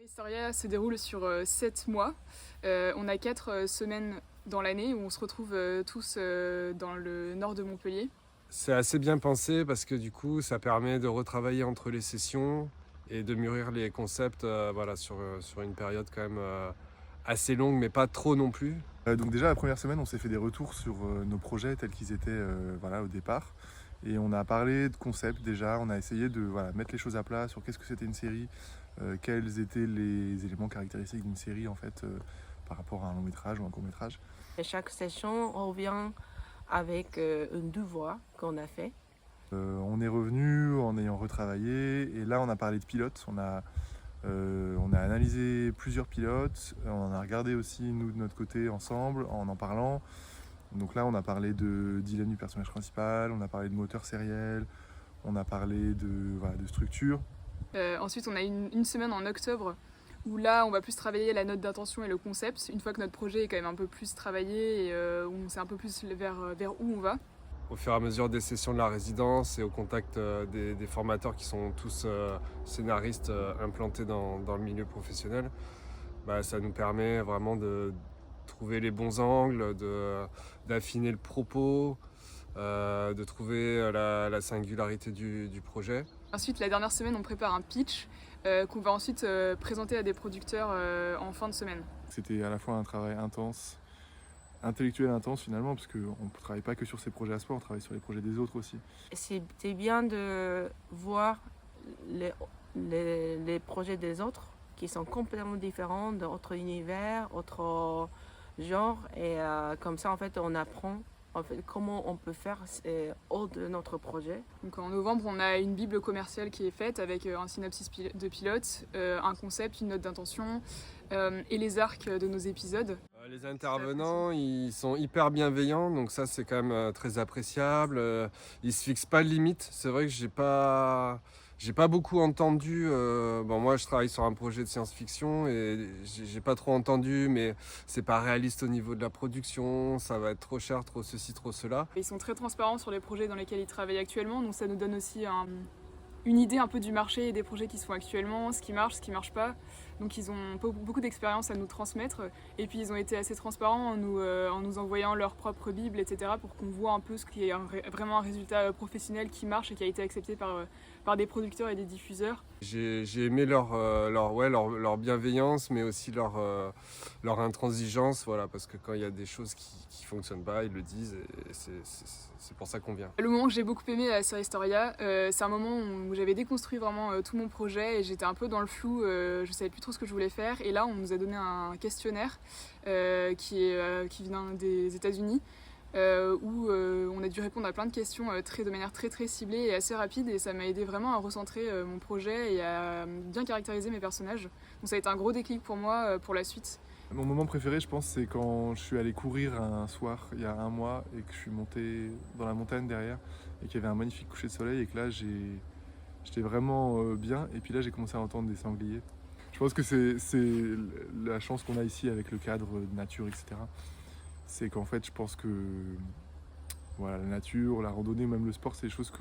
Historia se déroule sur 7 mois. On a 4 semaines dans l'année où on se retrouve tous dans le nord de Montpellier. C'est assez bien pensé parce que du coup ça permet de retravailler entre les sessions et de mûrir les concepts sur une période quand même assez longue mais pas trop non plus. Donc déjà la première semaine on s'est fait des retours sur nos projets tels qu'ils étaient au départ. Et on a parlé de concepts déjà, on a essayé de mettre les choses à plat sur qu'est-ce que c'était une série, quels étaient les éléments caractéristiques d'une série en fait par rapport à un long métrage ou un court métrage. Et chaque session on revient avec une devoir qu'on a fait. On est revenu en ayant retravaillé et là on a parlé de pilotes, on a analysé plusieurs pilotes, on en a regardé aussi nous de notre côté ensemble en parlant. Donc là on a parlé de Dylan du personnage principal, on a parlé de moteur sériel, on a parlé de structure. Ensuite on a une semaine en octobre où là on va plus travailler la note d'intention et le concept, une fois que notre projet est quand même un peu plus travaillé et où on sait un peu plus vers où on va. Au fur et à mesure des sessions de la résidence et au contact des formateurs qui sont tous scénaristes implantés dans le milieu professionnel, ça nous permet vraiment de trouver les bons angles, d'affiner le propos, de trouver la singularité du projet. Ensuite, la dernière semaine, on prépare un pitch qu'on va ensuite présenter à des producteurs en fin de semaine. C'était à la fois un travail intense, intellectuel intense finalement, parce qu'on ne travaille pas que sur ses projets à soi, on travaille sur les projets des autres aussi. C'était bien de voir les projets des autres qui sont complètement différents, d'autres univers, autres genres, et comme ça en fait on apprend comment on peut faire autre de notre projet. Donc en novembre, on a une bible commerciale qui est faite avec un synopsis de pilote, un concept, une note d'intention et les arcs de nos épisodes. Les intervenants, ils sont hyper bienveillants, donc ça c'est quand même très appréciable. Ils se fixent pas de limite. C'est vrai que j'ai pas beaucoup entendu. Moi, je travaille sur un projet de science-fiction et j'ai pas trop entendu, mais c'est pas réaliste au niveau de la production. Ça va être trop cher, trop ceci, trop cela. Ils sont très transparents sur les projets dans lesquels ils travaillent actuellement, donc ça nous donne aussi une idée un peu du marché et des projets qui se font actuellement, ce qui marche pas. Donc ils ont beaucoup d'expérience à nous transmettre et puis ils ont été assez transparents en nous envoyant leur propre bible, etc. pour qu'on voit un peu ce qui est vraiment un résultat professionnel qui marche et qui a été accepté par des producteurs et des diffuseurs. J'ai aimé leur bienveillance, mais aussi leur intransigeance, parce que quand il y a des choses qui fonctionnent pas, ils le disent et c'est pour ça qu'on vient. Le moment que j'ai beaucoup aimé à la série Historia, c'est un moment où j'avais déconstruit vraiment tout mon projet et j'étais un peu dans le flou, je savais plus trop ce que je voulais faire et là on nous a donné un questionnaire qui vient des États-Unis. Où on a dû répondre à plein de questions de manière très ciblée et assez rapide et ça m'a aidé vraiment à recentrer mon projet et à bien caractériser mes personnages. Donc ça a été un gros déclic pour moi pour la suite. Mon moment préféré je pense c'est quand je suis allé courir un soir il y a un mois et que je suis monté dans la montagne derrière et qu'il y avait un magnifique coucher de soleil et que là j'étais vraiment bien et puis là j'ai commencé à entendre des sangliers. Je pense que c'est la chance qu'on a ici avec le cadre de nature, etc. C'est qu'en fait je pense que la nature, la randonnée, même le sport, c'est des choses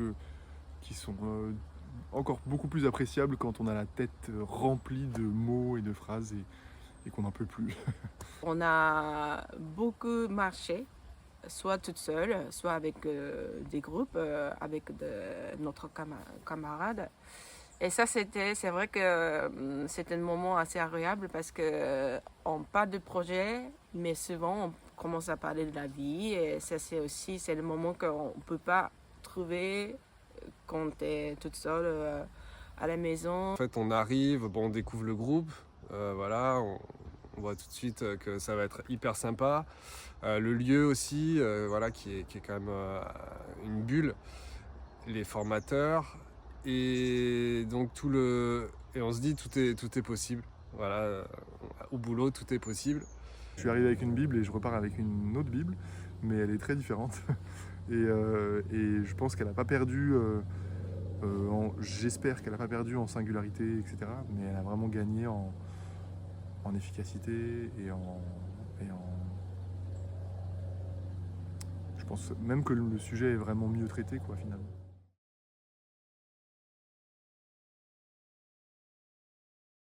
qui sont encore beaucoup plus appréciables quand on a la tête remplie de mots et de phrases et qu'on n'en peut plus. On a beaucoup marché, soit toute seule, soit avec des groupes, avec notre camarades. Et ça, c'est vrai que c'était un moment assez agréable parce qu'on parle de projet, mais souvent on commence à parler de la vie. Et ça, c'est le moment qu'on ne peut pas trouver quand tu es toute seule à la maison. En fait, on arrive, on découvre le groupe, on voit tout de suite que ça va être hyper sympa. Le lieu aussi, qui est quand même une bulle. Les formateurs. Et donc et on se dit tout est possible. Au boulot tout est possible. Je suis arrivé avec une bible et je repars avec une autre bible, mais elle est très différente. Et je pense qu'elle n'a pas perdu, j'espère qu'elle n'a pas perdu en singularité, etc. Mais elle a vraiment gagné en efficacité et je pense même que le sujet est vraiment mieux traité, finalement.